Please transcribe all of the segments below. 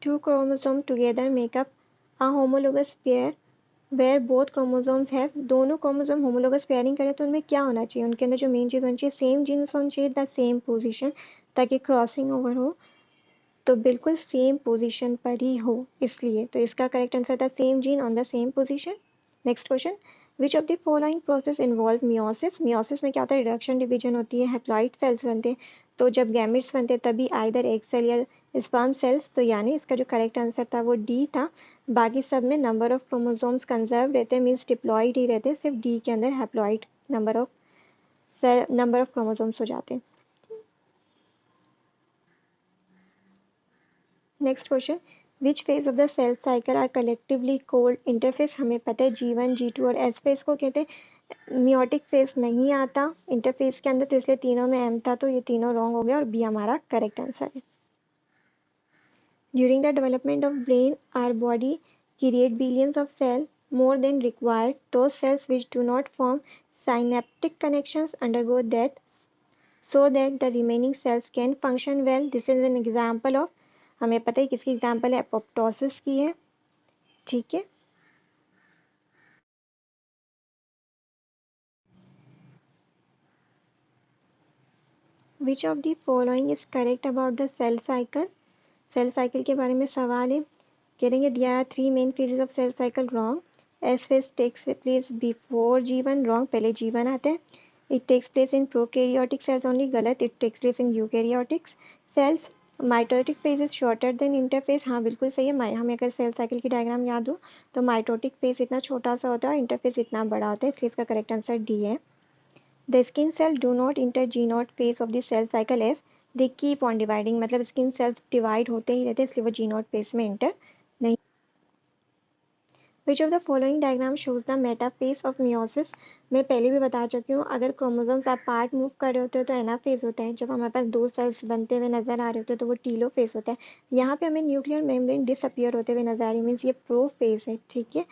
Two chromosomes together make up a homologous pair where both chromosomes have, दोनों chromosome homologous pairing करें तो उनमें क्या होना चाहिए, उनके अंदर जो मेन चीज़ होनी चाहिए सेम जीन्स होनी चाहिए द सेम पोजीशन, ताकि क्रॉसिंग ओवर हो तो बिल्कुल सेम पोजीशन पर ही हो, इसलिए तो इसका करेक्ट आंसर था same gene on the same position. Next question, which of the following process involve meiosis. Meiosis में क्या होता है, रिडक्शन डिवीजन होती है, हैप्लॉइड सेल्स बनते हैं, तो जब गैमेट्स बनते हैं तभी आइदर एग सेल या स्पर्म सेल्स, तो यानी इसका जो करेक्ट आंसर था वो डी था। बाकी सब में नंबर ऑफ क्रोमोसोम्स कंजर्व रहते हैं, मीन्स डिप्लॉइड ही रहते हैं, सिर्फ डी के अंदर हैप्लॉइड नंबर ऑफ क्रोमोसोम्स हो जाते हैं। Next question, which phase of the cell cycle are collectively called interphase. हमें पता है G1 G2 और S फेज को कहते हैं। मियोटिक फेज नहीं आता इंटरफेस के अंदर, तो इसलिए तीनों में M था, तो ये तीनों रॉन्ग हो गया और बी हमारा करेक्ट आंसर है। During the development of brain our body create billions of cell more than required. Those cells which do not form synaptic connections undergo death so that the remaining cells can function well. This is an example of, हमें पता है किसकी example है, apoptosis की है, ठीक है। Which of the following is correct about the cell cycle. Cell cycle के बारे में सवाल है, कहेंगे there are 3 main phases of cell cycle, wrong. S phase takes place before G1, wrong, पहले G1 आता है। It takes place in prokaryotic cells only, गलत, it takes place in eukaryotics cells. Mitotic phase is shorter than interphase, हाँ बिल्कुल सही है। हमें अगर सेल साइकिल की डायग्राम याद हो तो माइटोटिक फेज इतना छोटा सा होता है, इंटरफेस इतना बड़ा होता है, इसलिए इसका करेक्ट आंसर डी है। The skin cell do not enter G0 phase of the cell cycle as they keep on dividing, मतलब स्किन सेल्स डिवाइड होते ही रहते हैं, इसलिए वो G0 फेज में इंटर नहीं। विच of the following diagram shows the metaphase of meiosis. मैं पहले भी बता चुकी हूँ, अगर क्रोमोसोम्स आप पार्ट मूव कर रहे होते हो तो एनाफेज होता है, जब हमारे पास दो सेल्स बनते हुए नजर आ रहे होते हैं तो वो टीलोफेज होता है। यहाँ पे हमें न्यूक्लियर मेम्ब्रेन डिसअपियर होते हुए नजर आ रही है, मीन्स ये प्रोफेज है, ठीक है।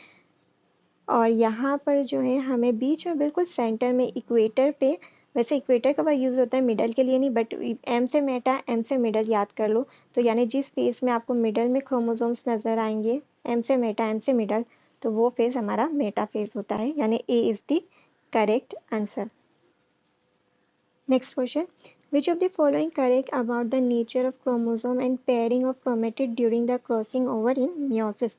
और यहाँ पर जो है हमें बीच में बिल्कुल सेंटर में इक्वेटर पे, वैसे इक्वेटर का यूज़ होता है मिडल के लिए नहीं, बट एम से मेटा एम से मिडल याद कर लो, तो यानी जिस फेज में आपको मिडल में क्रोमोसोम्स नज़र आएंगे, एम से मेटा एम से मिडल, तो वो फेज हमारा मेटा फेज होता है, यानी A is the correct answer. Next question, which of the following correct about the nature of chromosome and pairing of chromatid during the crossing over in meiosis.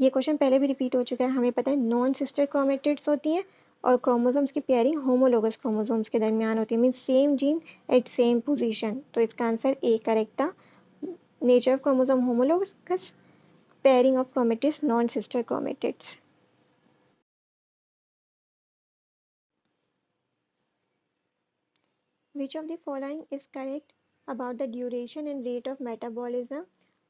ये question पहले भी repeat हो चुका है, हमें पता है नॉन सिस्टर क्रोमेटिड्स होती हैं और क्रोमोसोम्स की पेयरिंग होमोलोगस क्रोमोसोम्स के दरमियान होती है, mean same gene at same position, तो इसका आंसर ए करेक्ट था। Nature of chromosome homologous, pairing of chromatids non sister chromatids. Which of the following is correct about the duration and rate of metabolism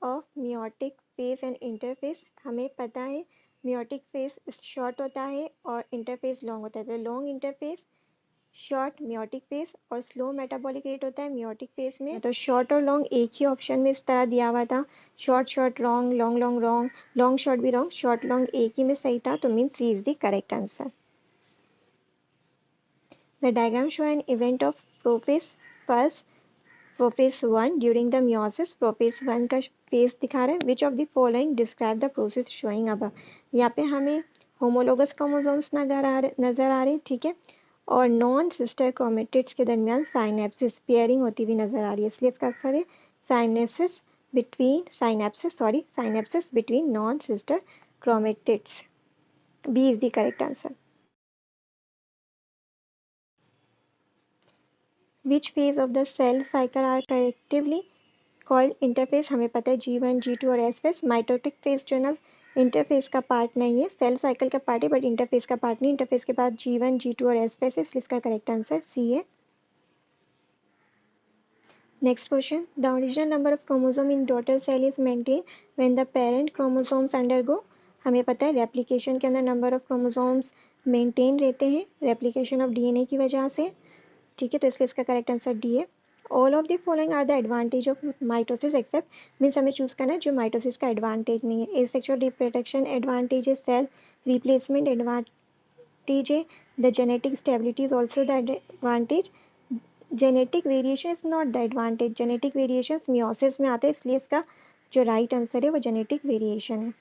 of meiotic phase and interphase। हमें पता है meiotic phase short होता है और interphase long होता है, तो long interface, short meiotic phase और स्लो मेटाबॉलिक रेट होता है meiotic phase में। तो शॉर्ट और लॉन्ग एक ही ऑप्शन में इस तरह दिया हुआ था, short short wrong, long long wrong, long short भी रॉन्ग, शॉर्ट लॉन्ग एक ही में सही था, तो mean C is the correct answer. The diagram show an event of prophase first prophase 1 during the meiosis. Prophase 1 का फेज दिखा रहा है। Which of the following describe the process showing अब। यहाँ पे हमें होमोलोगस क्रोमोसोम्स नजर आ रहे, ठीक है, और नॉन सिस्टर क्रोमेटिड्स के दरमियान साइनेप्सिस पेयरिंग होती हुई नजर आ रही है, इसलिए इसका आंसर है synapsis between non sister chromatids, B is the correct answer. Which phase of the cell cycle are collectively called interphase. हमें पता है G1 G2 और S फेज। माइटोटिक फेज जो है ना इंटरफेस का पार्ट नहीं है, सेल साइकिल का पार्ट है बट इंटरफेस का पार्ट नहीं। इंटरफेस के बाद G1 G2 और S फेज है, इसलिए इसका करेक्ट आंसर सी है। Next question, the original number of chromosome in daughter cell is maintain when the parent chromosomes undergo. हमें पता है रेप्लिकेशन के अंदर नंबर ऑफ क्रोमोसोम्स मेंटेन रहते हैं रेप्लिकेशन ऑफ DNA की वजह से, ठीक है, तो इसलिए इसका करेक्ट आंसर डी है। All of the following are the advantage of mitosis except, means हमें चूज करना है जो माइटोसिस का एडवांटेज नहीं है। एसेक्सुअल रिप्रोडक्शन एडवांटेज है, सेल रिप्लेसमेंट एडवांटेज है, the genetic stability is also the advantage, genetic variation is not the advantage. Genetic variation meiosis में आते हैं, इसलिए इसका जो राइट आंसर है वो जेनेटिक वेरिएशन है।